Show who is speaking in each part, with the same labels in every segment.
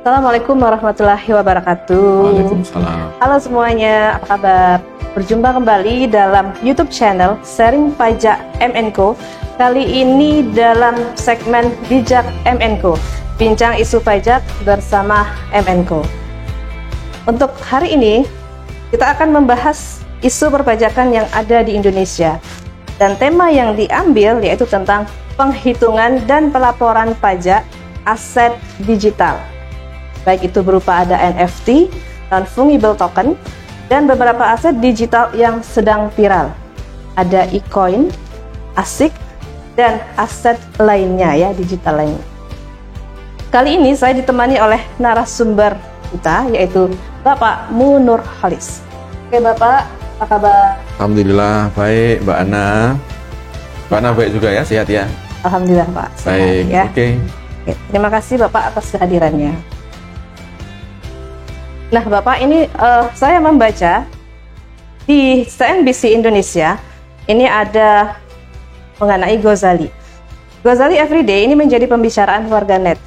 Speaker 1: Assalamualaikum warahmatullahi wabarakatuh.
Speaker 2: Waalaikumsalam.
Speaker 1: Halo semuanya, apa kabar? Berjumpa kembali dalam YouTube channel Sharing Pajak MNCo. Kali ini dalam segmen Bijak MNCo, bincang isu pajak bersama MNCo. Untuk hari ini, kita akan membahas isu perpajakan yang ada di Indonesia. Dan tema yang diambil yaitu tentang penghitungan dan pelaporan pajak aset digital. Baik itu berupa ada NFT, non-fungible token, dan beberapa aset digital yang sedang viral. Ada e-coin, ASIC, dan aset lainnya ya, digital lainnya. Kali ini saya ditemani oleh narasumber kita, yaitu Bapak Munur Holis. Oke Bapak, apa kabar?
Speaker 2: Alhamdulillah, baik Mbak Ana. Mbak Ana baik juga ya, sehat ya?
Speaker 1: Alhamdulillah Pak, sehat
Speaker 2: baik,
Speaker 1: ya.
Speaker 2: Oke.
Speaker 1: Terima kasih Bapak atas kehadirannya. Nah Bapak, ini saya membaca di CNBC Indonesia, ini ada mengenai Gozali. Gozali Everyday ini menjadi pembicaraan warganet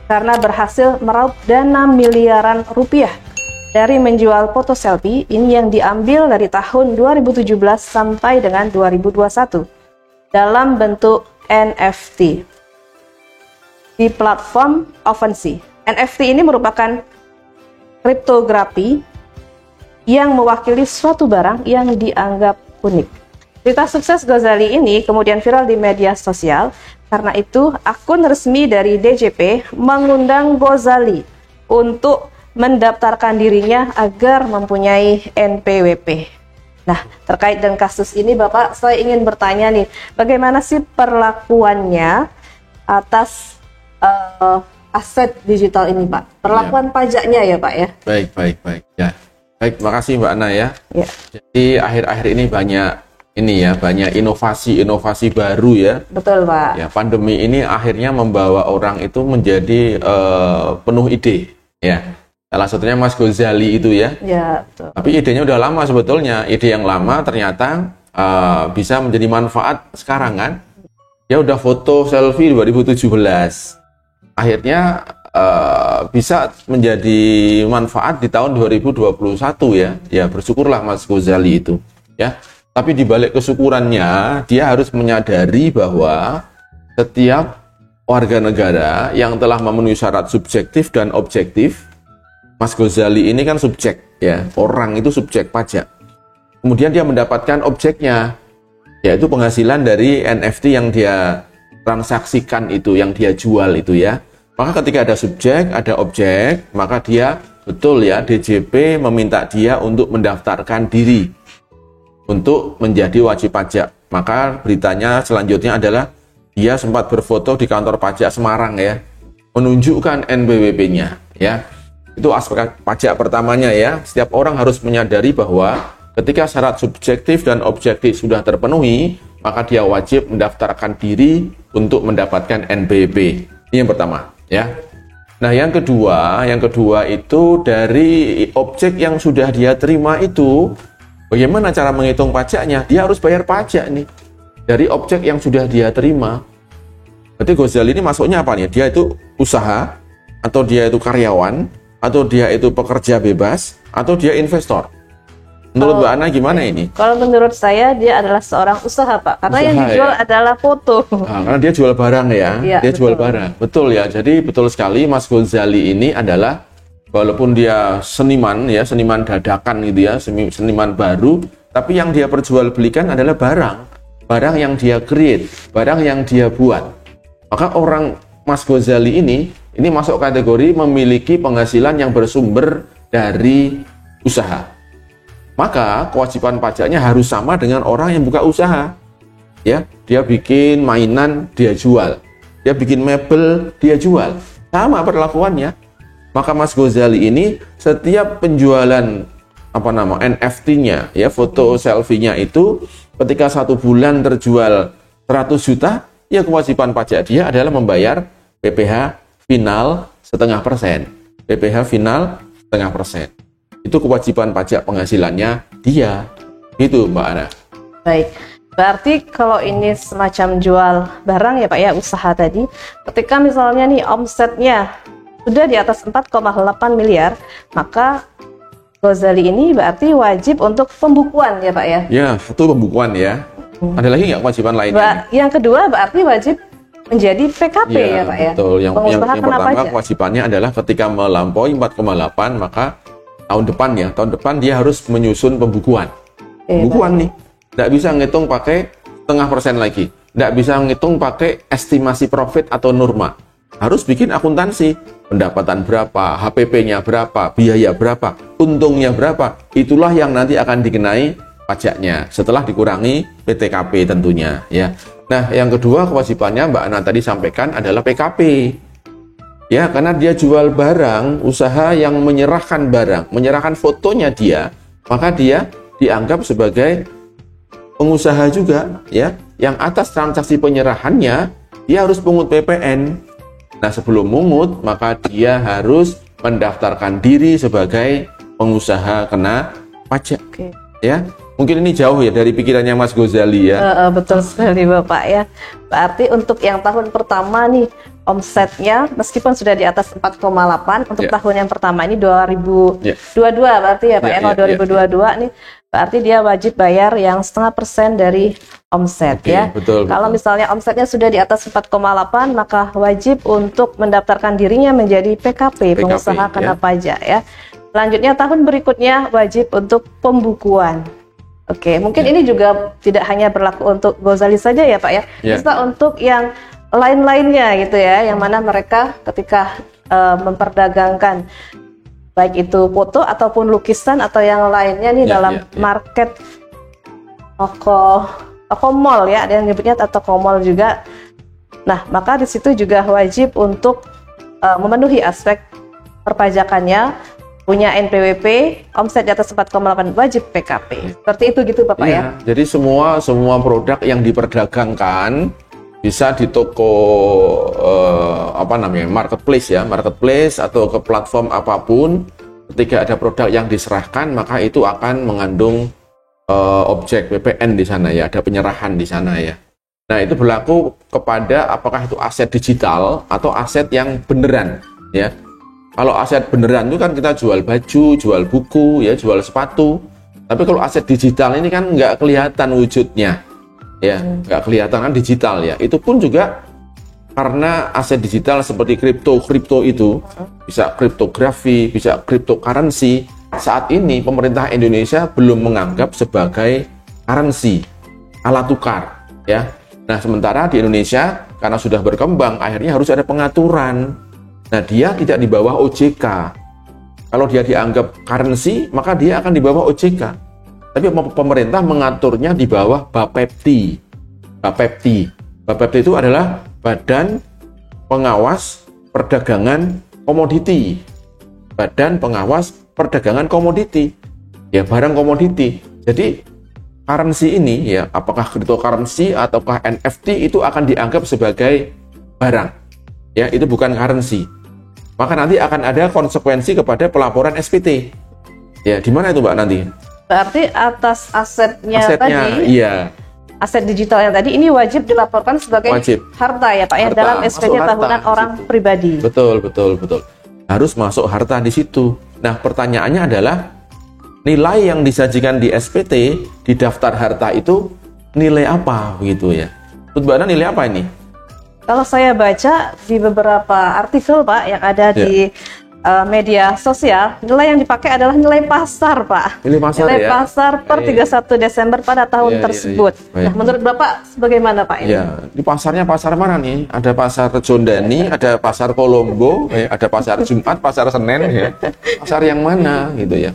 Speaker 1: karena berhasil meraup dana miliaran rupiah dari menjual foto selfie ini yang diambil dari tahun 2017 sampai dengan 2021 dalam bentuk NFT di platform OpenSea. NFT ini merupakan kriptografi yang mewakili suatu barang yang dianggap unik. Cerita sukses Gozali ini kemudian viral di media sosial. Karena itu, akun resmi dari DJP mengundang Gozali untuk mendaftarkan dirinya agar mempunyai NPWP. Nah, terkait dengan kasus ini, Bapak, saya ingin bertanya nih, bagaimana sih perlakuannya atas aset digital ini, Pak? Perlakuan pajaknya ya, Pak ya?
Speaker 2: Baik. Ya. Baik, terima kasih Mbak Ana ya.
Speaker 1: Ya.
Speaker 2: Jadi akhir-akhir ini banyak inovasi baru ya.
Speaker 1: Betul, Pak.
Speaker 2: Ya, pandemi ini akhirnya membawa orang itu menjadi penuh ide ya. Salah satunya Mas Gozali itu ya.
Speaker 1: Ya, betul.
Speaker 2: Tapi idenya udah lama sebetulnya. Ide yang lama ternyata bisa menjadi manfaat sekarang kan. Dia udah foto selfie 2017. Akhirnya bisa menjadi manfaat di tahun 2021 ya. Ya, bersyukurlah Mas Gozali itu ya. Tapi di balik kesyukurannya, dia harus menyadari bahwa setiap warga negara yang telah memenuhi syarat subjektif dan objektif, Mas Gozali ini kan subjek ya, orang itu subjek pajak. Kemudian dia mendapatkan objeknya, yaitu penghasilan dari NFT yang dia transaksikan itu, yang dia jual itu ya. Maka ketika ada subjek, ada objek, maka dia betul ya, DJP meminta dia untuk mendaftarkan diri untuk menjadi wajib pajak. Maka beritanya selanjutnya adalah dia sempat berfoto di kantor pajak Semarang ya, menunjukkan NPWP-nya ya. Itu aspek pajak pertamanya ya. Setiap orang harus menyadari bahwa ketika syarat subjektif dan objektif sudah terpenuhi, maka dia wajib mendaftarkan diri untuk mendapatkan NPWP. Ini yang pertama ya. Nah, yang kedua itu dari objek yang sudah dia terima itu, bagaimana cara menghitung pajaknya? Dia harus bayar pajak nih dari objek yang sudah dia terima. Berarti Gozali ini masuknya apa nih? Dia itu usaha, atau dia itu karyawan, atau dia itu pekerja bebas, atau dia investor? Menurut Mbak Ana gimana ini?
Speaker 1: Kalau menurut saya dia adalah seorang usaha, Pak. Karena yang dijual adalah foto.
Speaker 2: Nah, karena dia jual barang ya.
Speaker 1: Iya,
Speaker 2: Dia
Speaker 1: betul.
Speaker 2: jual barang. Betul ya. Jadi betul sekali Mas Gozali ini adalah, walaupun dia seniman ya, seniman dadakan gitu ya, seniman baru, tapi yang dia perjualbelikan adalah barang yang dia create, barang yang dia buat. Maka orang Mas Gozali ini masuk kategori memiliki penghasilan yang bersumber dari usaha. Maka kewajiban pajaknya harus sama dengan orang yang buka usaha. Ya, dia bikin mainan, dia jual. Dia bikin mebel, dia jual. Sama perlakuannya. Maka Mas Gozali ini setiap penjualan NFT-nya ya, foto selfie-nya itu ketika 1 bulan terjual 100 juta, ya kewajiban pajak dia adalah membayar PPh final 0,5%. PPh final 0,5%. Itu kewajiban pajak penghasilannya dia. Itu Mbak Ana.
Speaker 1: Baik. Berarti kalau ini semacam jual barang ya Pak ya, usaha tadi, ketika misalnya nih omsetnya sudah di atas 4,8 miliar, maka Ghazali ini berarti wajib untuk pembukuan ya Pak ya?
Speaker 2: Ya, itu pembukuan ya. Ada lagi nggak kewajiban lainnya?
Speaker 1: Yang kedua berarti wajib menjadi PKP ya Pak ya?
Speaker 2: Betul. Yang pertama
Speaker 1: pajak.
Speaker 2: kewajibannya adalah ketika melampaui 4,8 maka tahun depan dia harus menyusun pembukuan. Pembukuan nih, nggak bisa ngitung pakai setengah persen lagi, nggak bisa ngitung pakai estimasi profit atau norma. Harus bikin akuntansi, pendapatan berapa, HPP-nya berapa, biaya berapa, untungnya berapa. Itulah yang nanti akan dikenai pajaknya setelah dikurangi PTKP tentunya ya. Nah, yang kedua kewajibannya Mbak Ana tadi sampaikan adalah PKP. Ya, karena dia jual barang, usaha yang menyerahkan barang, menyerahkan fotonya dia, maka dia dianggap sebagai pengusaha juga ya. Yang atas transaksi penyerahannya dia harus pungut PPN. Nah, sebelum mungut, maka dia harus mendaftarkan diri sebagai pengusaha kena pajak. Ya, mungkin ini jauh ya dari pikirannya Mas Ghazali ya.
Speaker 1: Betul sekali Bapak ya. Berarti untuk yang tahun pertama nih, omsetnya meskipun sudah di atas 4,8 untuk tahun yang pertama ini 2022 berarti ya Pak ya. Kalau 2022 nih berarti dia wajib bayar yang 0,5% dari omset ya.
Speaker 2: Betul.
Speaker 1: Kalau misalnya omsetnya sudah di atas 4,8 maka wajib untuk mendaftarkan dirinya menjadi PKP, pengusaha kena pajak ya. Selanjutnya tahun berikutnya wajib untuk pembukuan. Oke, mungkin ini juga tidak hanya berlaku untuk Ghazali saja ya Pak ya. Bisa untuk yang lain-lainnya gitu ya, yang mana mereka ketika memperdagangkan baik itu foto ataupun lukisan atau yang lainnya nih dalam market toko mall ya, ada yang nyebutnya toko mall juga. Nah, maka di situ juga wajib untuk memenuhi aspek perpajakannya, punya NPWP, omset di atas 4,8 wajib PKP. Seperti itu gitu Bapak ya.
Speaker 2: Jadi semua produk yang diperdagangkan bisa di toko marketplace atau ke platform apapun, ketika ada produk yang diserahkan maka itu akan mengandung objek PPN di sana ya, ada penyerahan di sana ya. Nah, itu berlaku kepada apakah itu aset digital atau aset yang beneran ya. Kalau aset beneran itu kan kita jual baju, jual buku ya, jual sepatu. Tapi kalau aset digital ini kan nggak kelihatan wujudnya ya, nggak kelihatan kan digital ya. Itu pun juga karena aset digital seperti kripto itu bisa kriptografi, bisa cryptocurrency. Saat ini pemerintah Indonesia belum menganggap sebagai currency, alat tukar ya. Nah, sementara di Indonesia karena sudah berkembang akhirnya harus ada pengaturan. Nah, dia tidak di bawah OJK. Kalau dia dianggap currency, maka dia akan di bawah OJK. Tapi pemerintah mengaturnya di bawah Bapepti. Bapepti itu adalah Badan Pengawas Perdagangan Komoditi. Badan Pengawas Perdagangan Komoditi. Ya, barang komoditi. Jadi, currency ini ya, apakah cryptocurrency ataukah NFT itu akan dianggap sebagai barang. Ya, itu bukan currency. Maka nanti akan ada konsekuensi kepada pelaporan SPT. Ya, di mana itu Mbak nanti?
Speaker 1: Berarti atas asetnya tadi,
Speaker 2: iya.
Speaker 1: Aset digital yang tadi ini wajib dilaporkan sebagai harta ya Pak ya, dalam SPT tahunan orang pribadi.
Speaker 2: Betul. Harus masuk harta di situ. Nah, pertanyaannya adalah nilai yang disajikan di SPT di daftar harta itu nilai apa begitu ya? Menurut Mbak Ana nilai apa ini?
Speaker 1: Kalau saya baca di beberapa artikel Pak yang ada di media sosial, nilai yang dipakai adalah nilai pasar Pak. Nilai pasar per 31 Desember pada tahun tersebut. Nah, menurut Bapak bagaimana Pak ini?
Speaker 2: Ya, di pasarnya pasar mana nih? Ada pasar Jondani, ada pasar Kolombo, ada pasar Jumat, pasar Senen ya. Pasar yang mana gitu ya?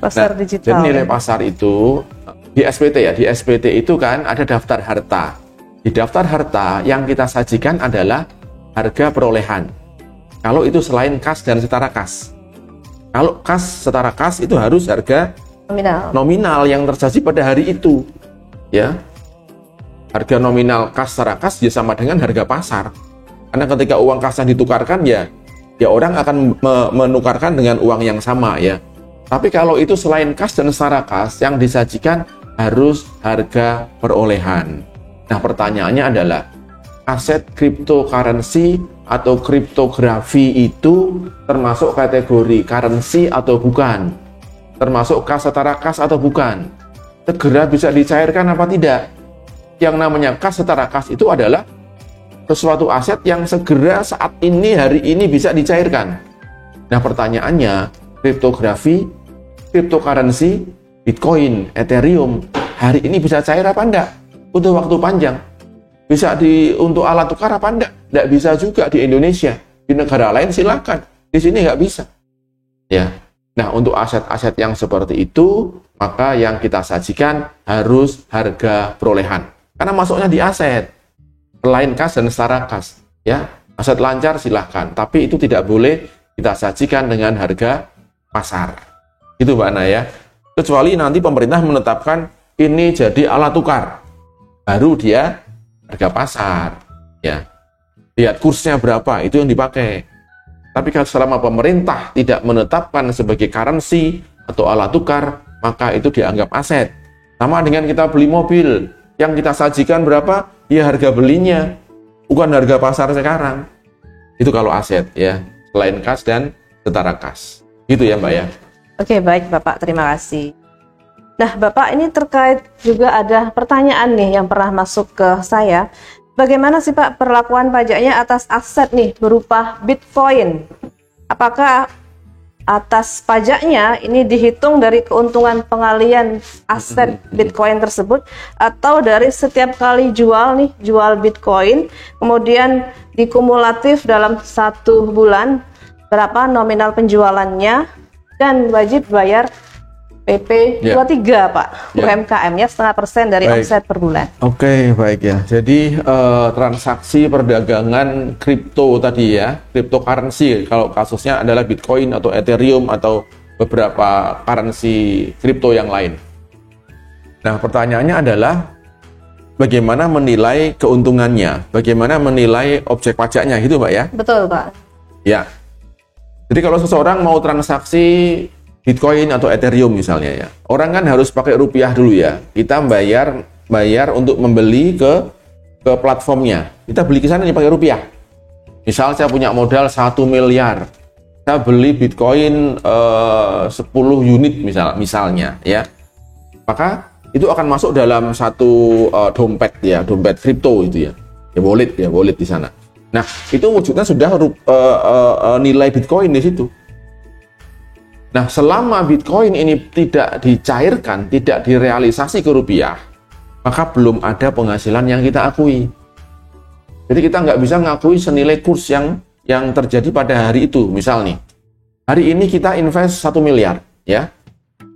Speaker 1: Pasar digital.
Speaker 2: Jadi nilai pasar itu di SPT ya, di SPT itu kan ada daftar harta. Di daftar harta yang kita sajikan adalah harga perolehan. Kalau itu selain kas dan setara kas. Kalau kas setara kas itu harus harga nominal yang tersaji pada hari itu. Ya. Harga nominal kas setara kas ya sama dengan harga pasar. Karena ketika uang kasnya ditukarkan ya orang akan menukarkan dengan uang yang sama ya. Tapi kalau itu selain kas dan setara kas yang disajikan harus harga perolehan. Nah, pertanyaannya adalah aset cryptocurrency atau kriptografi itu termasuk kategori currency atau bukan, termasuk kas setara kas atau bukan, segera bisa dicairkan apa tidak. Yang namanya kas setara kas itu adalah sesuatu aset yang segera saat ini, hari ini bisa dicairkan. Nah pertanyaannya, kriptografi, cryptocurrency, Bitcoin, Ethereum, hari ini bisa cair apa enggak? Butuh waktu panjang. Bisa untuk alat tukar apa enggak? Enggak bisa juga di Indonesia. Di negara lain silakan, di sini nggak bisa. Ya. Nah, untuk aset-aset yang seperti itu, maka yang kita sajikan harus harga perolehan. Karena masuknya di aset, selain kas dan setara kas. Ya, aset lancar silahkan, tapi itu tidak boleh kita sajikan dengan harga pasar. Itu Mbak Ana ya. Kecuali nanti pemerintah menetapkan ini jadi alat tukar, baru dia harga pasar. Ya, lihat kursnya berapa, itu yang dipakai. Tapi kalau selama pemerintah tidak menetapkan sebagai currency atau alat tukar, maka itu dianggap aset. Sama dengan kita beli mobil, yang kita sajikan berapa? Ya harga belinya, bukan harga pasar sekarang. Itu kalau aset ya, selain kas dan setara kas. Gitu ya Mbak ya.
Speaker 1: Oke, baik Bapak, terima kasih. Nah Bapak, ini terkait juga ada pertanyaan nih yang pernah masuk ke saya. Bagaimana sih Pak perlakuan pajaknya atas aset nih berupa Bitcoin? Apakah atas pajaknya ini dihitung dari keuntungan pengalian aset Bitcoin tersebut, atau dari setiap kali jual Bitcoin, kemudian dikumulatif dalam 1 bulan berapa nominal penjualannya dan wajib bayar PP 23 Pak, UMKM-nya 0,5% dari omset per bulan.
Speaker 2: Oke, baik ya. Jadi transaksi perdagangan kripto tadi ya, cryptocurrency, kalau kasusnya adalah Bitcoin atau Ethereum atau beberapa currency kripto yang lain. Nah, pertanyaannya adalah bagaimana menilai keuntungannya, bagaimana menilai objek pajaknya, gitu Mbak ya?
Speaker 1: Betul Pak.
Speaker 2: Ya. Jadi kalau seseorang mau transaksi Bitcoin atau Ethereum misalnya ya, orang kan harus pakai rupiah dulu ya. Kita bayar untuk membeli ke platformnya. Kita beli ke sana nih pakai rupiah. Misal saya punya modal 1 miliar, saya beli Bitcoin 10 unit misalnya ya, maka itu akan masuk dalam satu dompet ya, dompet kripto itu ya, wallet di sana. Nah itu wujudnya sudah nilai Bitcoin di situ. Nah, selama Bitcoin ini tidak dicairkan, tidak direalisasi ke rupiah, maka belum ada penghasilan yang kita akui. Jadi kita nggak bisa ngakui senilai kurs yang terjadi pada hari itu. Misal nih, hari ini kita invest 1 miliar, ya,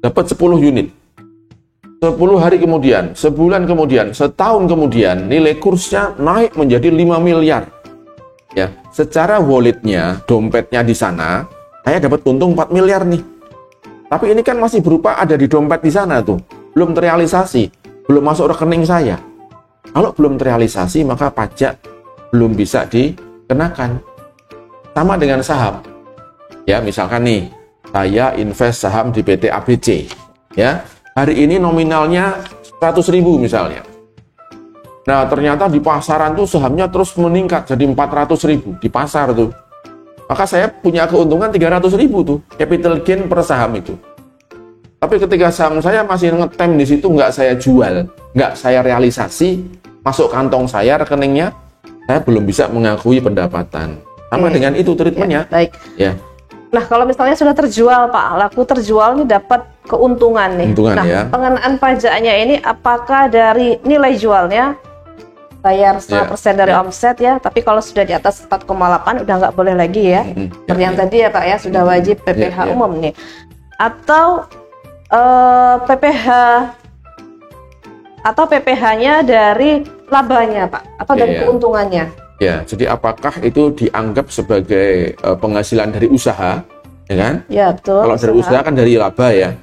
Speaker 2: dapat 10 unit. 10 hari kemudian, sebulan kemudian, setahun kemudian, nilai kursnya naik menjadi 5 miliar. Ya, secara walletnya, dompetnya di sana, saya dapat untung 4 miliar nih. Tapi ini kan masih berupa ada di dompet di sana tuh. Belum terrealisasi, belum masuk rekening saya. Kalau belum terrealisasi, maka pajak belum bisa dikenakan. Sama dengan saham. Ya, misalkan nih, saya invest saham di PT ABC. Ya, hari ini nominalnya 100.000 misalnya. Nah, ternyata di pasaran tuh sahamnya terus meningkat jadi 400.000 di pasar tuh. Maka saya punya keuntungan 300.000 tuh, capital gain per saham itu. Tapi ketika saham saya masih ngetem di situ, nggak saya jual, nggak saya realisasi, masuk kantong saya, rekeningnya, saya belum bisa mengakui pendapatan. Sama dengan itu treatmentnya.
Speaker 1: Ya, baik.
Speaker 2: Ya.
Speaker 1: Nah, kalau misalnya sudah terjual, Pak, laku terjual ini dapat keuntungan nih.
Speaker 2: Keuntungan,
Speaker 1: nah,
Speaker 2: ya.
Speaker 1: Pengenaan pajaknya ini apakah dari nilai jualnya? Bayar 100% dari omset ya, tapi kalau sudah di atas 4,8 udah nggak boleh lagi ya. Seperti yang tadi ya Pak ya, sudah wajib PPh umum nih. Atau PPh-nya dari labanya Pak, atau dari keuntungannya.
Speaker 2: Ya, jadi apakah itu dianggap sebagai penghasilan dari usaha, ya kan?
Speaker 1: Ya, betul.
Speaker 2: Kalau dari usaha kan dari laba ya.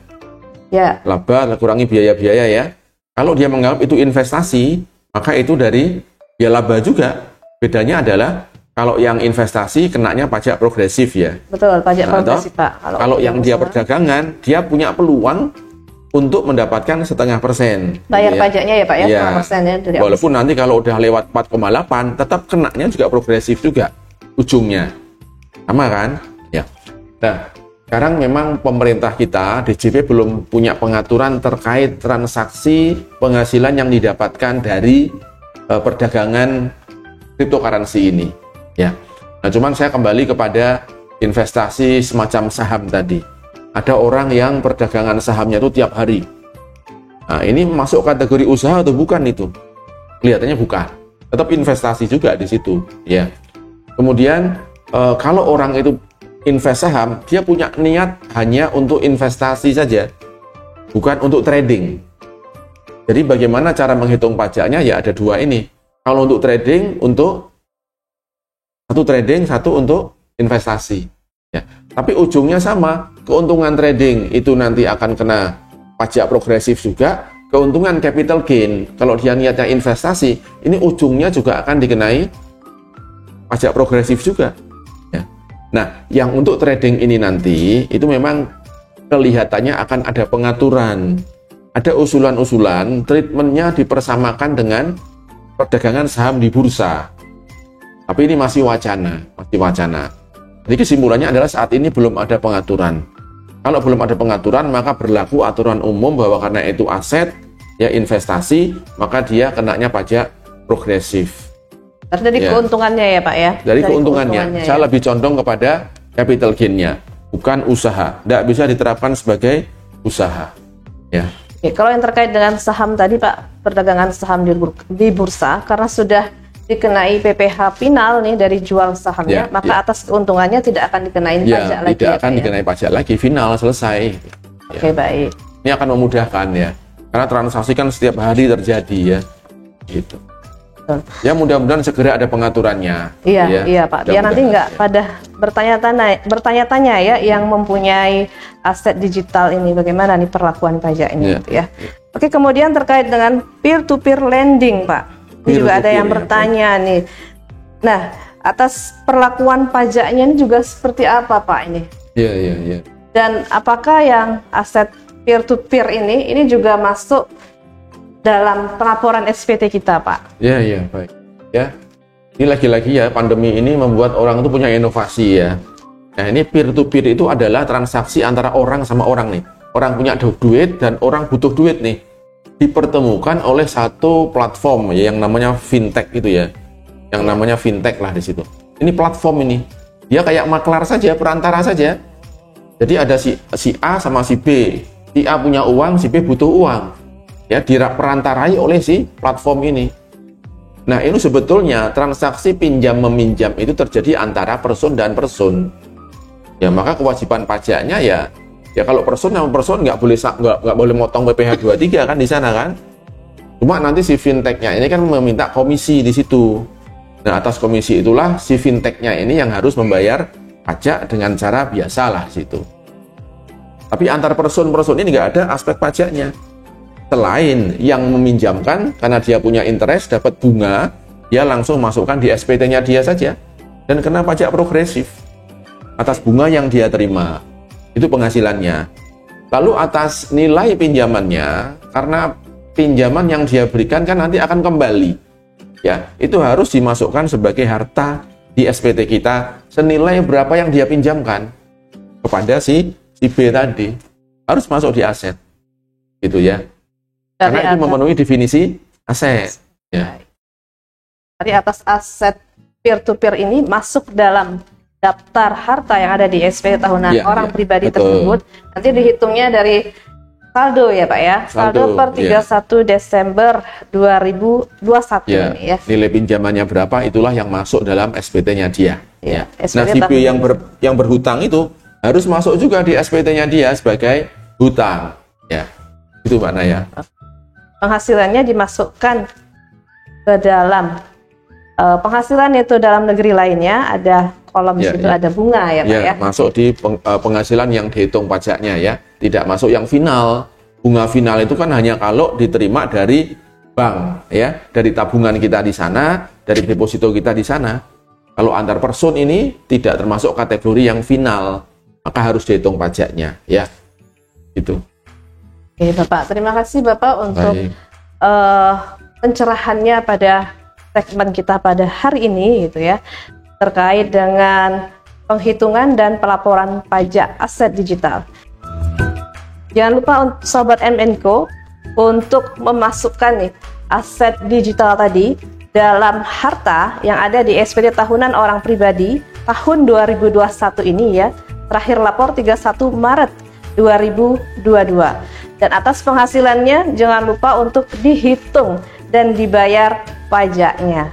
Speaker 1: Ya.
Speaker 2: Laba, kurangi biaya-biaya ya. Kalau dia menganggap itu investasi, maka itu dari ya laba juga. Bedanya adalah kalau yang investasi kenanya pajak progresif ya.
Speaker 1: Betul, pajak progresif Pak.
Speaker 2: Kalau yang dia perdagangan, dia punya peluang untuk mendapatkan 0,5%.
Speaker 1: Bayar
Speaker 2: ya.
Speaker 1: pajaknya ya Pak ya,
Speaker 2: Ya.
Speaker 1: 0,5%-nya dari
Speaker 2: Walaupun nanti kalau udah lewat 4,8 tetap kenanya juga progresif juga ujungnya. Sama kan? Ya. Nah, sekarang memang pemerintah kita DJP belum punya pengaturan terkait transaksi penghasilan yang didapatkan dari perdagangan cryptocurrency ini. Ya. Nah, cuman saya kembali kepada investasi semacam saham tadi. Ada orang yang perdagangan sahamnya itu tiap hari. Nah, ini masuk kategori usaha atau bukan itu? Kelihatannya bukan. Tetap investasi juga di situ, ya. Kemudian kalau orang itu invest saham, dia punya niat hanya untuk investasi saja, bukan untuk trading. Jadi bagaimana cara menghitung pajaknya? Ya ada dua ini. Kalau untuk trading, satu untuk investasi. Ya. Tapi ujungnya sama, keuntungan trading itu nanti akan kena pajak progresif juga, keuntungan capital gain, kalau dia niatnya investasi, ini ujungnya juga akan dikenai pajak progresif juga. Ya. Nah, yang untuk trading ini nanti, itu memang kelihatannya akan ada pengaturan, ada usulan-usulan, treatmentnya dipersamakan dengan perdagangan saham di bursa. Tapi ini masih wacana. Jadi kesimpulannya adalah saat ini belum ada pengaturan. Kalau belum ada pengaturan, maka berlaku aturan umum bahwa karena itu aset, ya investasi, maka dia kenanya pajak progresif.
Speaker 1: Dari keuntungannya ya Pak ya?
Speaker 2: Dari keuntungannya. Saya lebih condong kepada capital gain-nya, bukan usaha. Tidak bisa diterapkan sebagai usaha. Ya.
Speaker 1: Oke, kalau yang terkait dengan saham tadi Pak, perdagangan saham di bursa, karena sudah dikenai PPh final nih dari jual sahamnya, maka atas keuntungannya tidak akan dikenai pajak lagi.
Speaker 2: Tidak akan dikenai pajak lagi, final selesai.
Speaker 1: Oke, baik.
Speaker 2: Ini akan memudahkan ya, karena transaksi kan setiap hari terjadi ya, gitu.
Speaker 1: Betul.
Speaker 2: Ya mudah-mudahan segera ada pengaturannya.
Speaker 1: Iya Pak. Biar nanti nggak pada bertanya-tanya ya yang mempunyai aset digital ini bagaimana nih perlakuan pajak ini gitu ya. Oke, kemudian terkait dengan peer-to-peer lending Pak. Ini juga ada yang bertanya nih. Nah, atas perlakuan pajaknya ini juga seperti apa Pak ini?
Speaker 2: Iya.
Speaker 1: Dan apakah yang aset peer-to-peer ini juga masuk dalam pelaporan SPT kita Pak?
Speaker 2: Iya, baik. Ya, ini lagi-lagi ya pandemi ini membuat orang itu punya inovasi ya. Nah ini peer-to-peer itu adalah transaksi antara orang sama orang nih. Orang punya duit dan orang butuh duit nih. Dipertemukan oleh satu platform ya, yang namanya fintech gitu ya, yang namanya fintech lah di situ. Ini platform ini, dia kayak maklar saja, perantara saja. Jadi ada si A sama si B, si A punya uang, si B butuh uang, ya diperantarai oleh si platform ini. Nah ini sebetulnya transaksi pinjam meminjam itu terjadi antara person dan person. Ya maka kewajiban pajaknya ya kalau person sama person nggak boleh motong PPh 23 kan di sana kan. Cuma nanti si fintechnya ini kan meminta komisi di situ. Nah atas komisi itulah si fintechnya ini yang harus membayar pajak dengan cara biasa lah situ. Tapi antar person ini nggak ada aspek pajaknya. Selain yang meminjamkan karena dia punya interest dapat bunga, dia langsung masukkan di SPT-nya dia saja dan kena pajak progresif atas bunga yang dia terima. Itu penghasilannya. Lalu atas nilai pinjamannya, karena pinjaman yang dia berikan kan nanti akan kembali. Ya, itu harus dimasukkan sebagai harta di SPT kita senilai berapa yang dia pinjamkan kepada si B tadi. Harus masuk di aset. Gitu ya. Karena itu memenuhi definisi aset. Ya.
Speaker 1: Dari atas aset peer-to-peer ini masuk dalam daftar harta yang ada di SPT tahunan orang pribadi tersebut, nanti dihitungnya dari saldo ya Pak ya, saldo per 31 Desember 2021 ini ya.
Speaker 2: Nilai pinjamannya berapa itulah yang masuk dalam SPT-nya dia.
Speaker 1: Ya.
Speaker 2: Nah si B yang berhutang itu harus masuk juga di SPT-nya dia sebagai hutang. Ya, itu Mbak Naya.
Speaker 1: Penghasilannya dimasukkan ke dalam penghasilan itu dalam negeri lainnya, ada kolom di situ ada bunga ya Pak ya.
Speaker 2: Masuk di penghasilan yang dihitung pajaknya ya, tidak masuk yang final. Bunga final itu kan hanya kalau diterima dari bank ya, dari tabungan kita di sana, dari deposito kita di sana. Kalau antar person ini tidak termasuk kategori yang final, maka harus dihitung pajaknya ya. Itu.
Speaker 1: Oke, Bapak. Terima kasih Bapak untuk
Speaker 2: Baik.
Speaker 1: pencerahannya pada segmen kita pada hari ini gitu ya, terkait dengan penghitungan dan pelaporan pajak aset digital. Jangan lupa Sobat M&Co untuk memasukkan nih aset digital tadi dalam harta yang ada di SPT tahunan orang pribadi tahun 2021 ini ya, terakhir lapor 31 Maret 2022. Dan atas penghasilannya jangan lupa untuk dihitung dan dibayar pajaknya.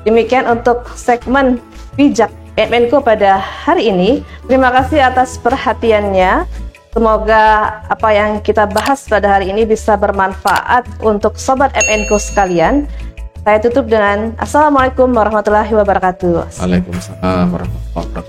Speaker 1: Demikian untuk segmen bijak M&Co pada hari ini. Terima kasih atas perhatiannya. Semoga apa yang kita bahas pada hari ini bisa bermanfaat untuk Sobat M&Co sekalian. Saya tutup dengan Assalamualaikum warahmatullahi wabarakatuh.
Speaker 2: Waalaikumsalam warahmatullahi wabarakatuh.